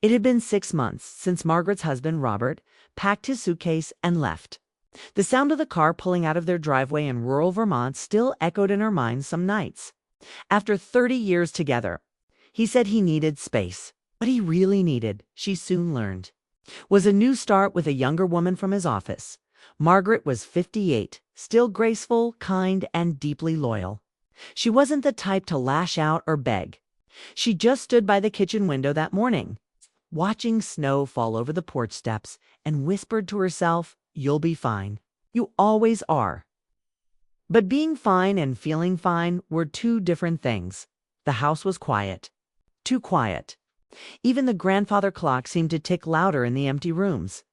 It had been 6 months since Margaret's husband, Robert, packed his suitcase and left. The sound of the car pulling out of their driveway in rural Vermont still echoed in her mind some nights. After 30 years together, he said he needed space. What he really needed, she soon learned, was a new start with a younger woman from his office. Margaret was 58, still graceful, kind, and deeply loyal. She wasn't the type to lash out or beg. She just stood by the kitchen window that morning, watching snow fall over the porch steps, and whispered to herself, "You'll be fine. You always are." But being fine and feeling fine were two different things. The house was quiet. Too quiet. Even the grandfather clock seemed to tick louder in the empty rooms.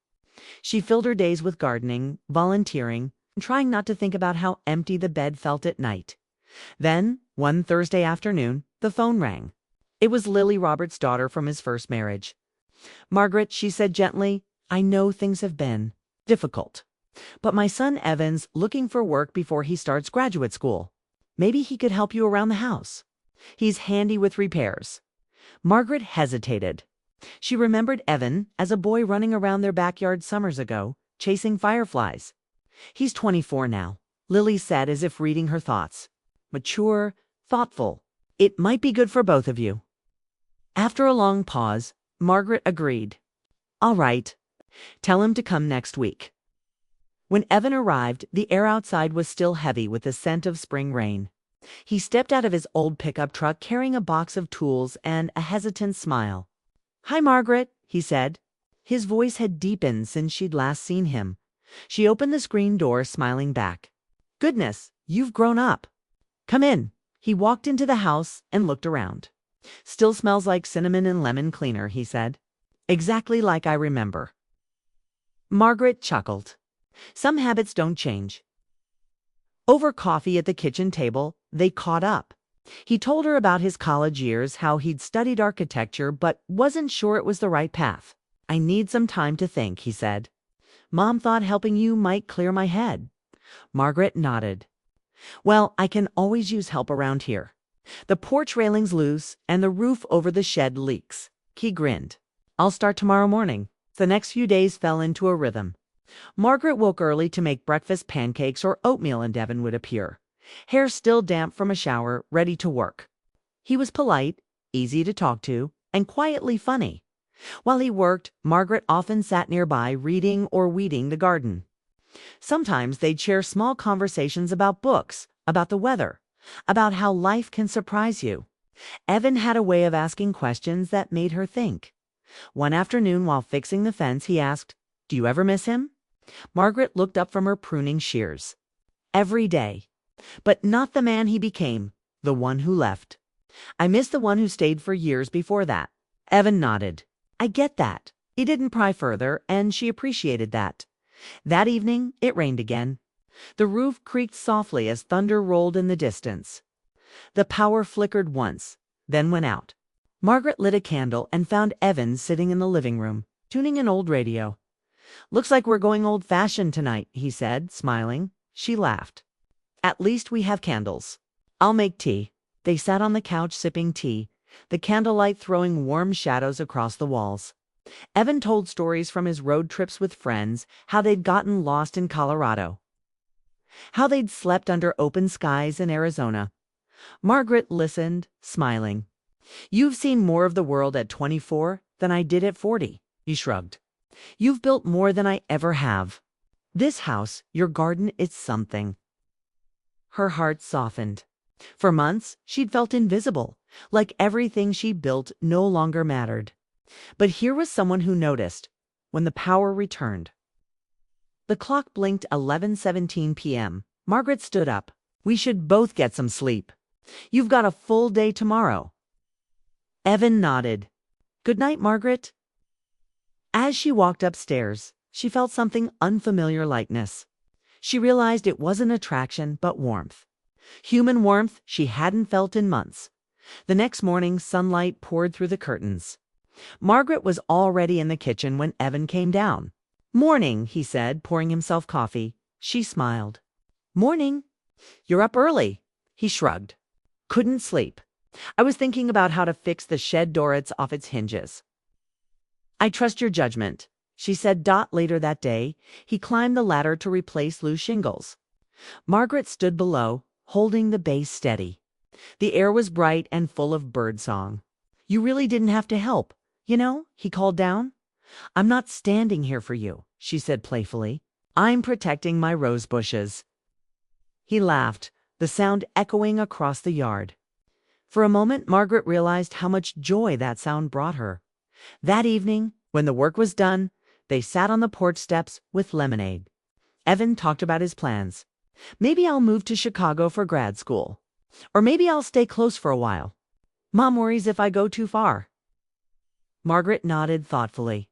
She filled her days with gardening, volunteering, and trying not to think about how empty the bed felt at night. Then, one Thursday afternoon, the phone rang. It was Lily, Robert's daughter from his first marriage. "Margaret," she said gently, "I know things have been difficult, but my son Evan's looking for work before he starts graduate school. Maybe he could help you around the house. He's handy with repairs." Margaret hesitated. She remembered Evan as a boy running around their backyard summers ago, chasing fireflies. "He's 24 now," Lily said as if reading her thoughts. "Mature, thoughtful. It might be good for both of you." After a long pause, Margaret agreed. "All right. Tell him to come next week." When Evan arrived, the air outside was still heavy with the scent of spring rain. He stepped out of his old pickup truck carrying a box of tools and a hesitant smile. "Hi, Margaret," he said. His voice had deepened since she'd last seen him. She opened the screen door, smiling back. "Goodness, you've grown up. Come in." He walked into the house and looked around. "Still smells like cinnamon and lemon cleaner," he said. "Exactly like I remember." Margaret chuckled. Some habits don't change. Over coffee at the kitchen table, they caught up. He told her about his college years, how he'd studied architecture but wasn't sure it was the right path. "I need some time to think," he said. "Mom thought helping you might clear my head." Margaret nodded. "Well, I can always use help around here. The porch railing's loose and the roof over the shed leaks." He grinned. "I'll start tomorrow morning." The next few days fell into a rhythm. Margaret woke early to make breakfast pancakes or oatmeal, and Evan would appear, hair still damp from a shower, ready to work. He was polite, easy to talk to, and quietly funny. While he worked, Margaret often sat nearby reading or weeding the garden. Sometimes they'd share small conversations about books, about the weather, about how life can surprise you. Evan had a way of asking questions that made her think. One afternoon while fixing the fence, he asked, "Do you ever miss him?" Margaret looked up from her pruning shears. "Every day. But not the man he became, the one who left. I miss the one who stayed for years before that." Evan nodded. "I get that." He didn't pry further, and she appreciated that. That evening, it rained again. The roof creaked softly as thunder rolled in the distance. The power flickered once, then went out. Margaret lit a candle and found Evan sitting in the living room, tuning an old radio. "Looks like we're going old-fashioned tonight," he said, smiling. She laughed. "At least we have candles. I'll make tea." They sat on the couch sipping tea, the candlelight throwing warm shadows across the walls. Evan told stories from his road trips with friends, how they'd gotten lost in Colorado, how they'd slept under open skies in Arizona. Margaret listened, smiling. "You've seen more of the world at 24 than I did at 40, he shrugged. "You've built more than I ever have. This house, your garden, it's something." Her heart softened. For months, she'd felt invisible, like everything she built no longer mattered. But here was someone who noticed. When the power returned. The clock blinked 11:17 p.m. Margaret stood up. "We should both get some sleep. You've got a full day tomorrow." Evan nodded. "Good night, Margaret." As she walked upstairs, she felt something unfamiliar lightness. She realized it wasn't attraction, but warmth. Human warmth she hadn't felt in months. The next morning, sunlight poured through the curtains. Margaret was already in the kitchen when Evan came down. "Morning," he said, pouring himself coffee. She smiled. "Morning. You're up early." He shrugged. "Couldn't sleep. I was thinking about how to fix the shed door. It's off its hinges." I trust your judgment, she said. Later that day, he climbed the ladder to replace loose shingles. Margaret stood below, holding the base steady. The air was bright and full of birdsong. You really didn't have to help, he called down. I'm not standing here for you, she said playfully. I'm protecting my rose bushes. He laughed, the sound echoing across the yard. For a moment, Margaret realized how much joy that sound brought her. That evening, when the work was done, they sat on the porch steps with lemonade. Evan talked about his plans. Maybe I'll move to Chicago for grad school. Or maybe I'll stay close for a while. Mom worries if I go too far. Margaret nodded thoughtfully.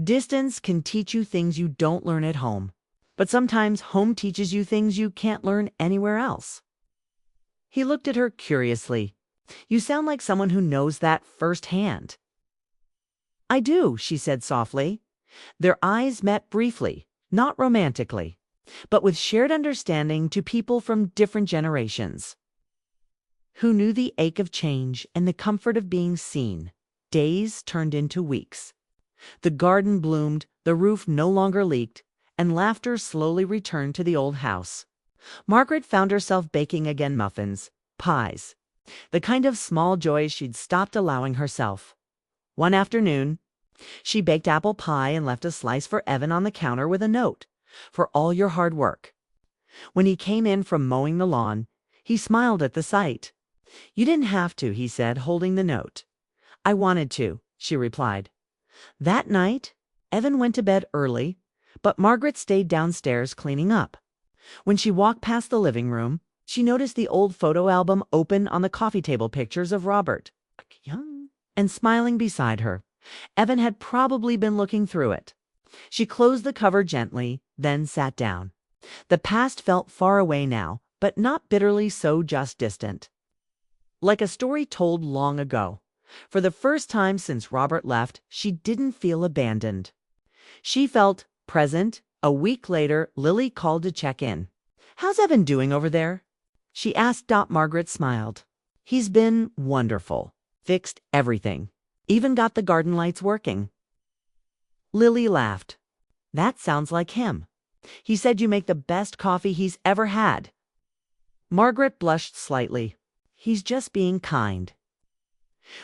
Distance can teach you things you don't learn at home, but sometimes home teaches you things you can't learn anywhere else. He looked at her curiously. You sound like someone who knows that firsthand. I do, she said softly. Their eyes met briefly, not romantically, but with shared understanding to people from different generations, who knew the ache of change and the comfort of being seen. Days turned into weeks. The garden bloomed, the roof no longer leaked, and laughter slowly returned to the old house. Margaret found herself baking again muffins, pies, the kind of small joys she'd stopped allowing herself. One afternoon, she baked apple pie and left a slice for Evan on the counter with a note, "For all your hard work." When he came in from mowing the lawn, he smiled at the sight. You didn't have to, he said, holding the note. I wanted to, she replied. That night, Evan went to bed early, but Margaret stayed downstairs cleaning up. When she walked past the living room, she noticed the old photo album open on the coffee table, pictures of Robert, young and smiling beside her. Evan had probably been looking through it. She closed the cover gently, then sat down. The past felt far away now, but not bitterly so, just distant. Like a story told long ago. For the first time since Robert left, she didn't feel abandoned. She felt present. A week later, Lily called to check in. How's Evan doing over there? She asked. Margaret smiled. He's been wonderful. Fixed everything. Even got the garden lights working. Lily laughed. That sounds like him. He said you make the best coffee he's ever had. Margaret blushed slightly. He's just being kind.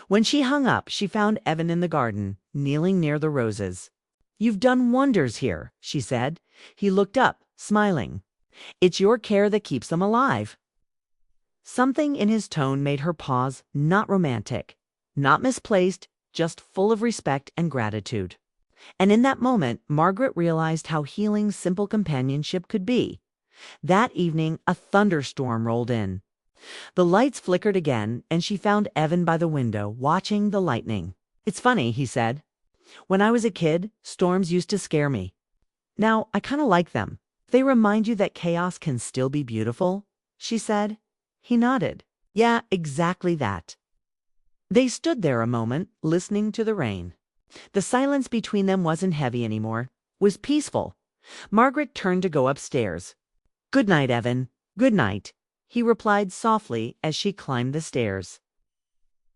When she hung up, she found Evan in the garden, kneeling near the roses. You've done wonders here, she said. He looked up, smiling. It's your care that keeps them alive. Something in his tone made her pause, not romantic, not misplaced, just full of respect and gratitude. And in that moment, Margaret realized how healing simple companionship could be. That evening, a thunderstorm rolled in. The lights flickered again, and she found Evan by the window, watching the lightning. It's funny, he said. When I was a kid, storms used to scare me. Now, I kind of like them. They remind you that chaos can still be beautiful, she said. He nodded. Yeah, exactly that. They stood there a moment, listening to the rain. The silence between them wasn't heavy anymore, was peaceful. Margaret turned to go upstairs. Good night, Evan. Good night, he replied softly as she climbed the stairs.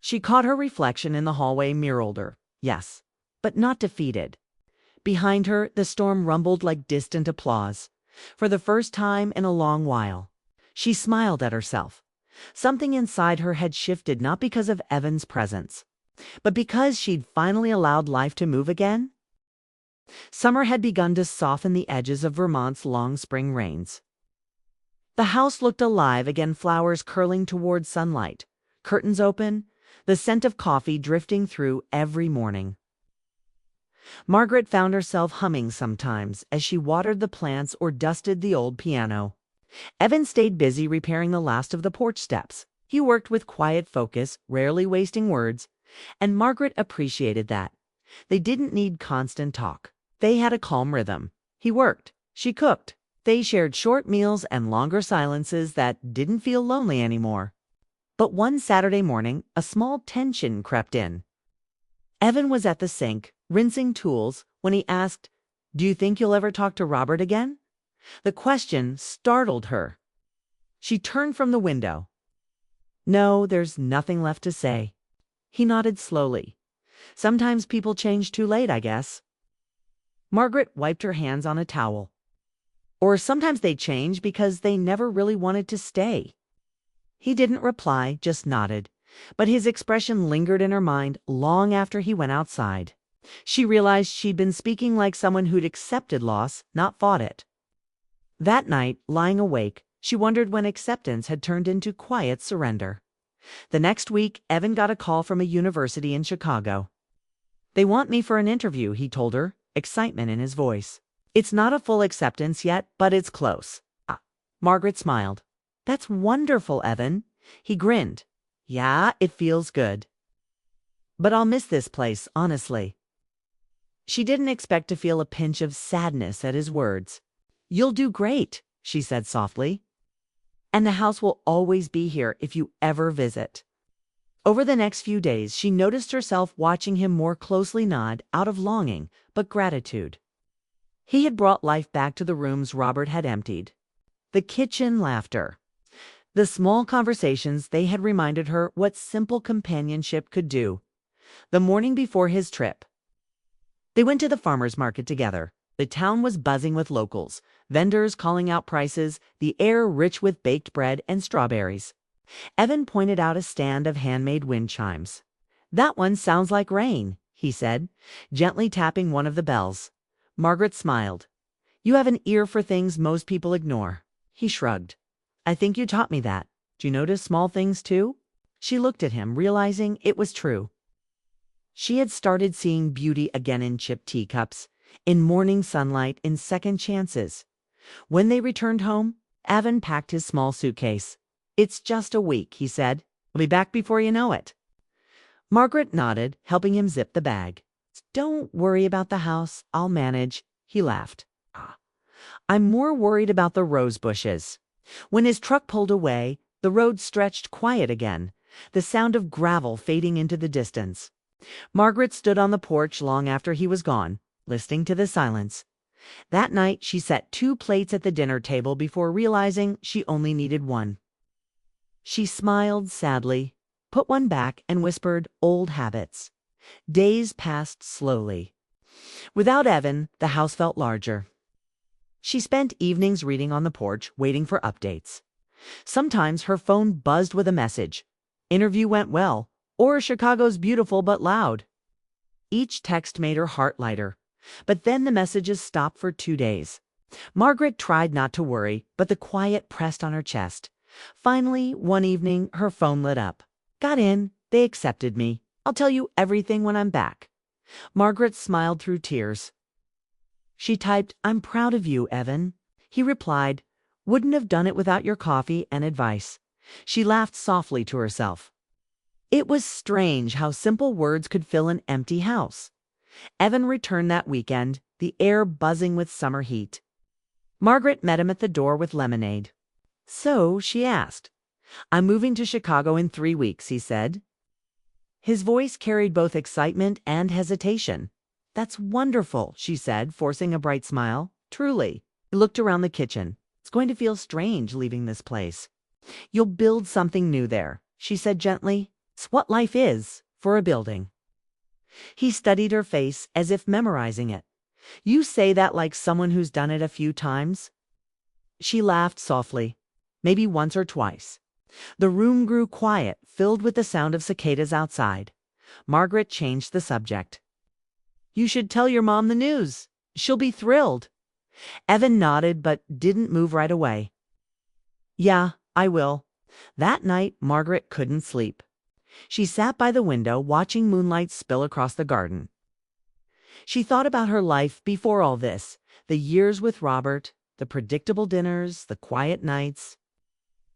She caught her reflection in the hallway mirror older. Yes, but not defeated. Behind her, the storm rumbled like distant applause. For the first time in a long while, she smiled at herself. Something inside her had shifted, not because of Evan's presence, but because she'd finally allowed life to move again. Summer had begun to soften the edges of Vermont's long spring rains. The house looked alive again, flowers curling toward sunlight, curtains open, the scent of coffee drifting through every morning. Margaret found herself humming sometimes as she watered the plants or dusted the old piano. Evan stayed busy repairing the last of the porch steps. He worked with quiet focus, rarely wasting words, and Margaret appreciated that. They didn't need constant talk. They had a calm rhythm. He worked. She cooked. They shared short meals and longer silences that didn't feel lonely anymore. But one Saturday morning, a small tension crept in. Evan was at the sink, rinsing tools, when he asked, "Do you think you'll ever talk to Robert again?" The question startled her. She turned from the window. No, there's nothing left to say. He nodded slowly. Sometimes people change too late, I guess. Margaret wiped her hands on a towel. Or sometimes they change because they never really wanted to stay. He didn't reply, just nodded, but his expression lingered in her mind long after he went outside. She realized she'd been speaking like someone who'd accepted loss, not fought it. That night, lying awake, she wondered when acceptance had turned into quiet surrender. The next week, Evan got a call from a university in Chicago. "They want me for an interview," he told her, excitement in his voice. "It's not a full acceptance yet, but it's close." Margaret smiled. "That's wonderful, Evan." He grinned. "Yeah, it feels good. But I'll miss this place, honestly." She didn't expect to feel a pinch of sadness at his words. "You'll do great," she said softly. "And the house will always be here if you ever visit." Over the next few days, she noticed herself watching him more closely nod, out of longing, but gratitude. He had brought life back to the rooms Robert had emptied. The kitchen laughter. The small conversations they had reminded her what simple companionship could do. The morning before his trip, they went to the farmer's market together. The town was buzzing with locals, vendors calling out prices, the air rich with baked bread and strawberries. Evan pointed out a stand of handmade wind chimes. "That one sounds like rain," he said, gently tapping one of the bells. Margaret smiled. "You have an ear for things most people ignore." He shrugged. "I think you taught me that. Do you notice small things too?" She looked at him, realizing it was true. She had started seeing beauty again in chipped teacups, in morning sunlight, in second chances. When they returned home, Evan packed his small suitcase. "It's just a week," he said. "I'll be back before you know it." Margaret nodded, helping him zip the bag. "Don't worry about the house. I'll manage." He laughed. "I'm more worried about the rose bushes." When his truck pulled away, the road stretched quiet again, the sound of gravel fading into the distance. Margaret stood on the porch long after he was gone, listening to the silence. That night, she set 2 plates at the dinner table before realizing she only needed 1. She smiled sadly, put one back, and whispered, "Old habits." Days passed slowly. Without Evan, the house felt larger. She spent evenings reading on the porch, waiting for updates. Sometimes her phone buzzed with a message. "Interview went well," or "Chicago's beautiful but loud." Each text made her heart lighter. But then the messages stopped for 2 days. Margaret tried not to worry, but the quiet pressed on her chest. Finally, one evening, her phone lit up. "Got in. They accepted me. I'll tell you everything when I'm back." Margaret smiled through tears. She typed, "I'm proud of you, Evan." He replied, "Wouldn't have done it without your coffee and advice." She laughed softly to herself. It was strange how simple words could fill an empty house. Evan returned that weekend, the air buzzing with summer heat. Margaret met him at the door with lemonade. "So," she asked. "I'm moving to Chicago in 3 weeks," he said. His voice carried both excitement and hesitation. "That's wonderful," she said, forcing a bright smile. "Truly." He looked around the kitchen. "It's going to feel strange leaving this place." "You'll build something new there," she said gently. "It's what life is, for a building." He studied her face as if memorizing it. "You say that like someone who's done it a few times?" She laughed softly. "Maybe once or twice." The room grew quiet, filled with the sound of cicadas outside. Margaret changed the subject. "You should tell your mom the news. She'll be thrilled." Evan nodded but didn't move right away. "Yeah, I will." That night, Margaret couldn't sleep. She sat by the window, watching moonlight spill across the garden. She thought about her life before all this, the years with Robert, the predictable dinners, the quiet nights.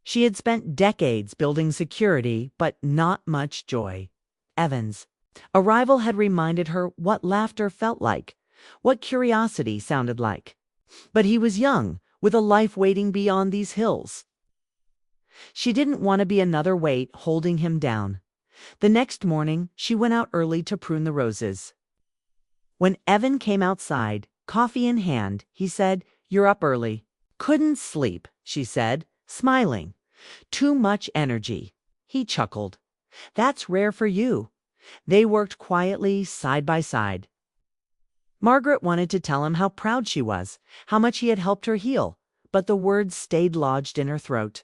She had spent decades building security, but not much joy. Evan's arrival had reminded her what laughter felt like, what curiosity sounded like. But he was young, with a life waiting beyond these hills. She didn't want to be another weight holding him down. The next morning, she went out early to prune the roses. When Evan came outside, coffee in hand, he said, "You're up early." "Couldn't sleep," she said, smiling. "Too much energy." He chuckled. "That's rare for you. They worked quietly, side by side. Margaret wanted to tell him how proud she was, how much he had helped her heal, but the words stayed lodged in her throat.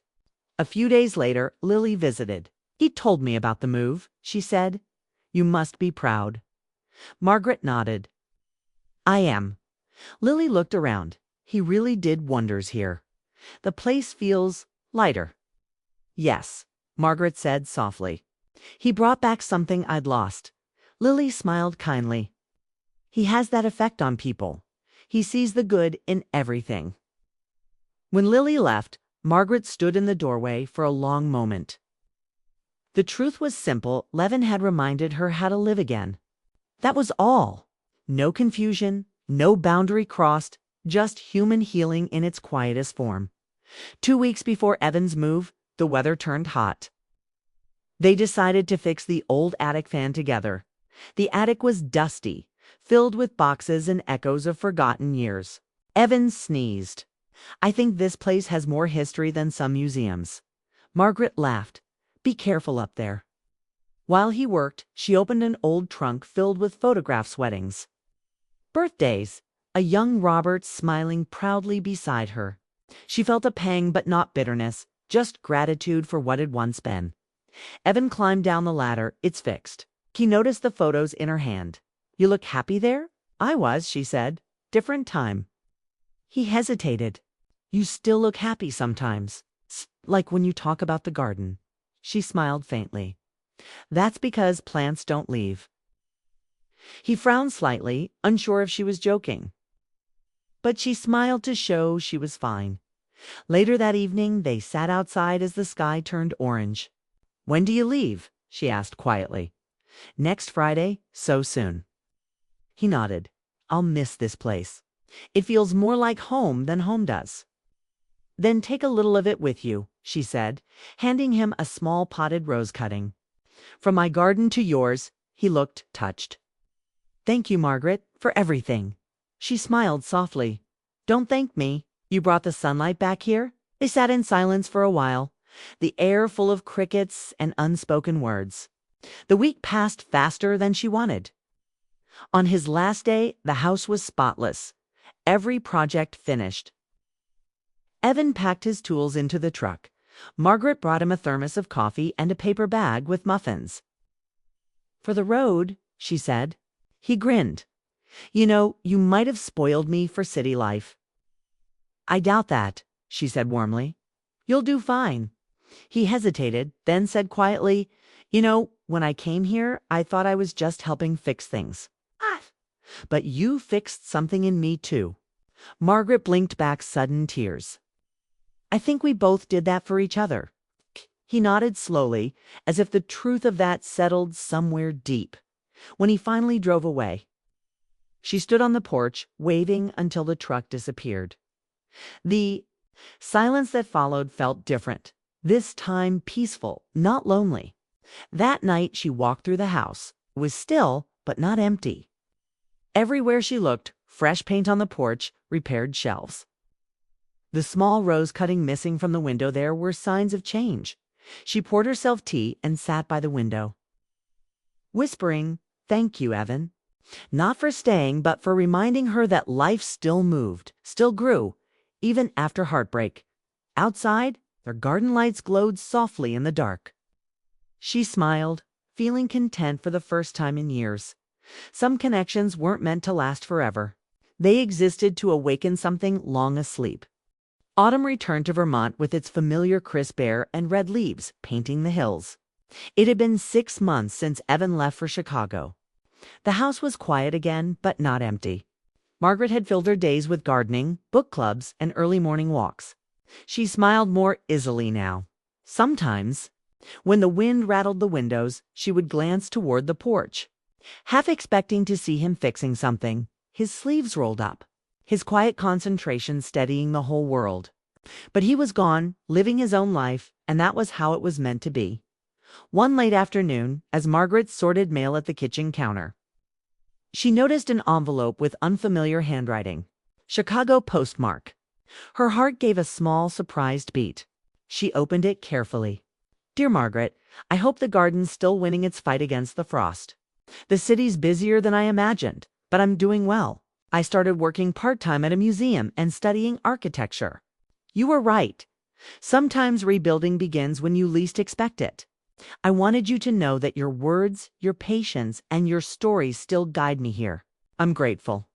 A few days later, Lily visited. "He told me about the move," she said. "You must be proud." Margaret nodded. "I am." Lily looked around. He really did wonders here. The place feels lighter. "Yes," Margaret said softly. "He brought back something I'd lost." Lily smiled kindly. "He has that effect on people. He sees the good in everything." When Lily left, Margaret stood in the doorway for a long moment. The truth was simple. Levin had reminded her how to live again. That was all. No confusion, no boundary crossed, just human healing in its quietest form. 2 weeks before Evan's move, the weather turned hot. They decided to fix the old attic fan together. The attic was dusty, filled with boxes and echoes of forgotten years. Evan sneezed. "I think this place has more history than some museums." Margaret laughed. "Be careful up there." While he worked, she opened an old trunk filled with photographs, weddings, birthdays, a young Robert smiling proudly beside her. She felt a pang, but not bitterness, just gratitude for what had once been. Evan climbed down the ladder. "It's fixed." He noticed the photos in her hand. "You look happy there?" "I was," she said. "Different time." He hesitated. "You still look happy sometimes. Like when you talk about the garden." She smiled faintly. "That's because plants don't leave." He frowned slightly, unsure if she was joking. But she smiled to show she was fine. Later that evening, they sat outside as the sky turned orange. "When do you leave?" she asked quietly. "Next Friday, so soon." He nodded. "I'll miss this place. It feels more like home than home does." "Then take a little of it with you," she said, handing him a small potted rose cutting. "From my garden to yours." He looked touched. "Thank you, Margaret, for everything." She smiled softly. "Don't thank me. You brought the sunlight back here." They sat in silence for a while, the air full of crickets and unspoken words. The week passed faster than she wanted. On his last day, the house was spotless, every project finished. Evan packed his tools into the truck. Margaret brought him a thermos of coffee and a paper bag with muffins. "For the road," she said. He grinned. "You know, you might have spoiled me for city life." "I doubt that," she said warmly. "You'll do fine." He hesitated, then said quietly, "You know, when I came here, I thought I was just helping fix things. But you fixed something in me, too." Margaret blinked back sudden tears. "I think we both did that for each other." He nodded slowly, as if the truth of that settled somewhere deep. When he finally drove away, she stood on the porch, waving until the truck disappeared. The silence that followed felt different, this time peaceful, not lonely. That night she walked through the house. It was still, but not empty. Everywhere she looked, fresh paint on the porch, repaired shelves. The small rose cutting missing from the window there were signs of change. She poured herself tea and sat by the window, whispering, "Thank you, Evan." Not for staying, but for reminding her that life still moved, still grew, even after heartbreak. Outside, their garden lights glowed softly in the dark. She smiled, feeling content for the first time in years. Some connections weren't meant to last forever. They existed to awaken something long asleep. Autumn returned to Vermont with its familiar crisp air and red leaves painting the hills. It had been 6 months since Evan left for Chicago. The house was quiet again, but not empty. Margaret had filled her days with gardening, book clubs, and early morning walks. She smiled more easily now. Sometimes, when the wind rattled the windows, she would glance toward the porch, half expecting to see him fixing something, his sleeves rolled up, his quiet concentration steadying the whole world. But he was gone, living his own life, and that was how it was meant to be. One late afternoon, as Margaret sorted mail at the kitchen counter, she noticed an envelope with unfamiliar handwriting. Chicago postmark. Her heart gave a small, surprised beat. She opened it carefully. "Dear Margaret, I hope the garden's still winning its fight against the frost. The city's busier than I imagined, but I'm doing well. I started working part-time at a museum and studying architecture. You were right. Sometimes rebuilding begins when you least expect it. I wanted you to know that your words, your patience, and your stories still guide me here. I'm grateful.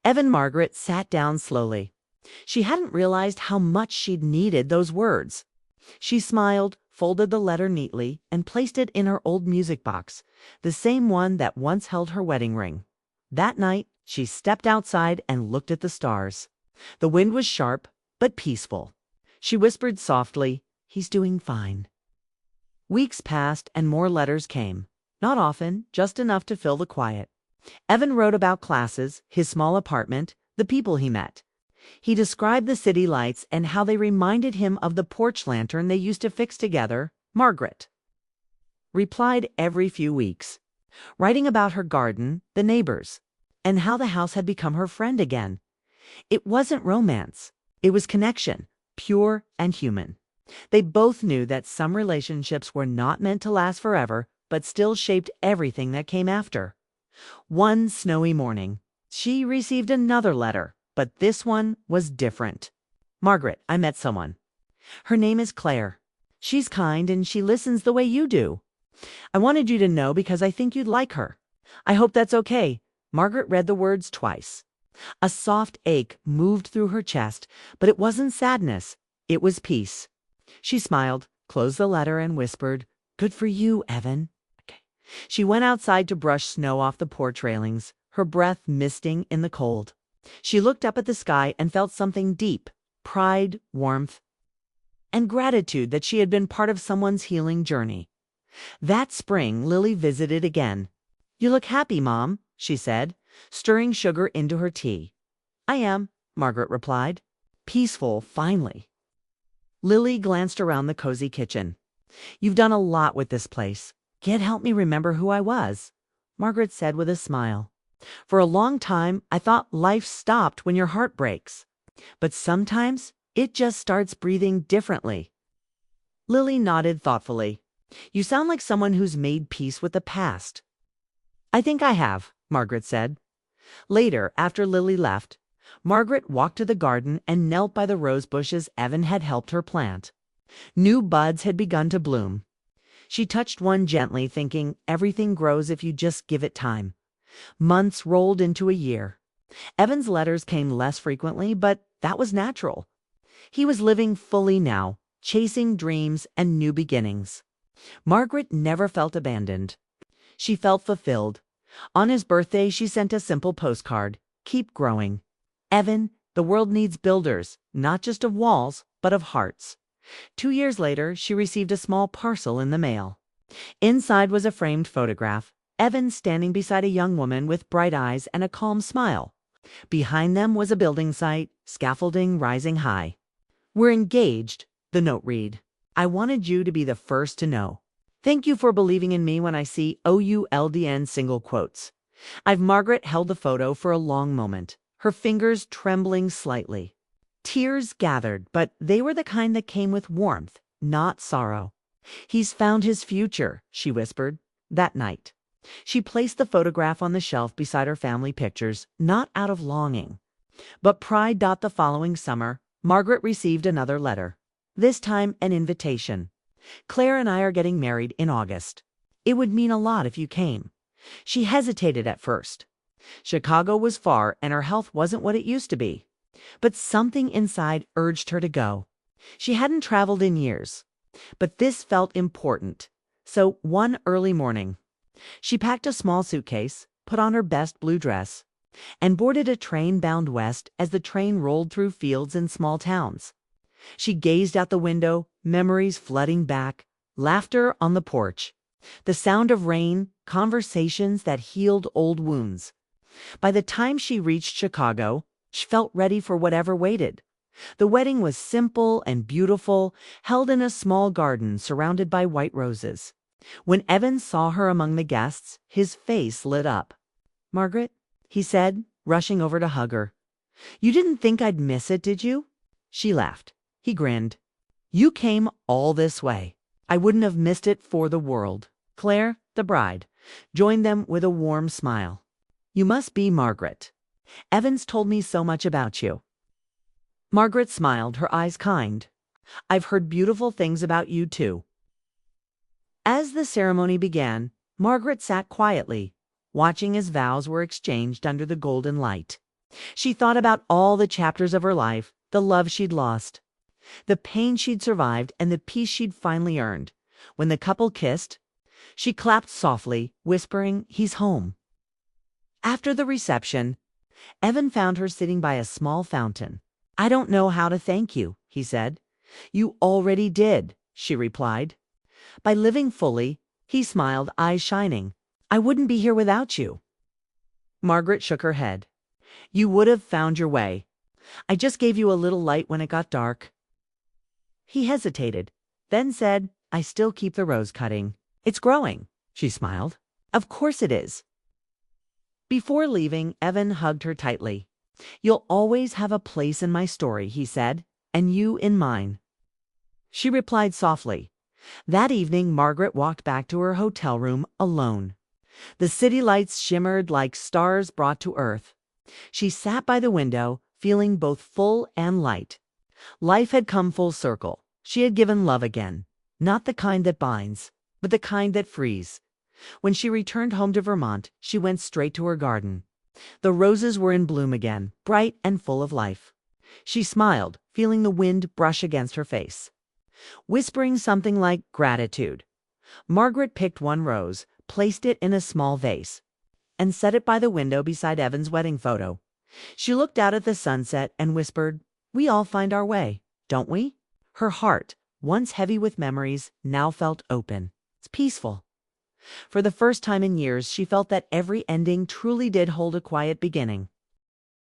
Margaret sat down slowly. She hadn't realized how much she'd needed those words. She smiled, folded the letter neatly, and placed it in her old music box, the same one that once held her wedding ring. That night, she stepped outside and looked at the stars. The wind was sharp, but peaceful. She whispered softly, "He's doing fine." Weeks passed and more letters came. Not often, just enough to fill the quiet. Evan wrote about classes, his small apartment, the people he met. He described the city lights and how they reminded him of the porch lantern they used to fix together. Margaret replied every few weeks, writing about her garden, the neighbors, and how the house had become her friend again. It wasn't romance. It was connection, pure and human. They both knew that some relationships were not meant to last forever, but still shaped everything that came after. One snowy morning, she received another letter, but this one was different. "Margaret, I met someone. Her name is Claire. She's kind and she listens the way you do. I wanted you to know because I think you'd like her. I hope that's okay." Margaret read the words twice. A soft ache moved through her chest, but it wasn't sadness. It was peace. She smiled, closed the letter, and whispered, "Good for you, Evan." Okay. She went outside to brush snow off the porch railings, her breath misting in the cold. She looked up at the sky and felt something deep, pride, warmth, and gratitude that she had been part of someone's healing journey. That spring, Lily visited again. "You look happy, Mom," she said, stirring sugar into her tea. "I am," Margaret replied. "Peaceful, finally." Lily glanced around the cozy kitchen. "You've done a lot with this place. Can't help me remember who I was," Margaret said with a smile. "For a long time, I thought life stopped when your heart breaks. But sometimes, it just starts breathing differently." Lily nodded thoughtfully. "You sound like someone who's made peace with the past." "I think I have," Margaret said. Later, after Lily left, Margaret walked to the garden and knelt by the rose bushes Evan had helped her plant. New buds had begun to bloom. She touched one gently, thinking, everything grows if you just give it time. Months rolled into a year. Evan's letters came less frequently, but that was natural. He was living fully now, chasing dreams and new beginnings. Margaret never felt abandoned. She felt fulfilled. On his birthday, she sent a simple postcard. "Keep growing. Evan, the world needs builders, not just of walls, but of hearts." 2 years later, she received a small parcel in the mail. Inside was a framed photograph, Evan standing beside a young woman with bright eyes and a calm smile. Behind them was a building site, scaffolding rising high. "We're engaged," the note read. "I wanted you to be the first to know. Thank you for believing in me when I see OULDN single quotes." Margaret held the photo for a long moment, her fingers trembling slightly. Tears gathered, but they were the kind that came with warmth, not sorrow. "He's found his future," she whispered, that night. She placed the photograph on the shelf beside her family pictures, not out of longing, but pride. The following summer, Margaret received another letter, this time an invitation. "Claire and I are getting married in August. It would mean a lot if you came." She hesitated at first. Chicago was far and her health wasn't what it used to be. But something inside urged her to go. She hadn't traveled in years. But this felt important. So one early morning, she packed a small suitcase, put on her best blue dress, and boarded a train bound west as the train rolled through fields and small towns. She gazed out the window, memories flooding back, laughter on the porch, the sound of rain, conversations that healed old wounds. By the time she reached Chicago, she felt ready for whatever waited. The wedding was simple and beautiful, held in a small garden surrounded by white roses. When Evan saw her among the guests, his face lit up. "Margaret," he said, rushing over to hug her. "You didn't think I'd miss it, did you?" She laughed. He grinned. "You came all this way. I wouldn't have missed it for the world." Claire, the bride, joined them with a warm smile. "You must be Margaret. Evans told me so much about you." Margaret smiled, her eyes kind. "I've heard beautiful things about you too." As the ceremony began, Margaret sat quietly, watching as vows were exchanged under the golden light. She thought about all the chapters of her life, the love she'd lost, the pain she'd survived, and the peace she'd finally earned. When the couple kissed, she clapped softly, whispering, "He's home." After the reception, Evan found her sitting by a small fountain. "I don't know how to thank you," he said. "You already did," she replied. "By living fully," he smiled, eyes shining. "I wouldn't be here without you." Margaret shook her head. "You would have found your way. I just gave you a little light when it got dark." He hesitated, then said, "I still keep the rose cutting. It's growing." She smiled. "Of course it is." Before leaving, Evan hugged her tightly. "You'll always have a place in my story," he said, "and you in mine." She replied softly. That evening, Margaret walked back to her hotel room alone. The city lights shimmered like stars brought to earth. She sat by the window, feeling both full and light. Life had come full circle. She had given love again, not the kind that binds, but the kind that frees. When she returned home to Vermont, she went straight to her garden. The roses were in bloom again, bright and full of life. She smiled, feeling the wind brush against her face. Whispering something like gratitude, Margaret picked one rose, placed it in a small vase, and set it by the window beside Evan's wedding photo. She looked out at the sunset and whispered, "We all find our way, don't we?" Her heart, once heavy with memories, now felt open. It's peaceful. For the first time in years, she felt that every ending truly did hold a quiet beginning.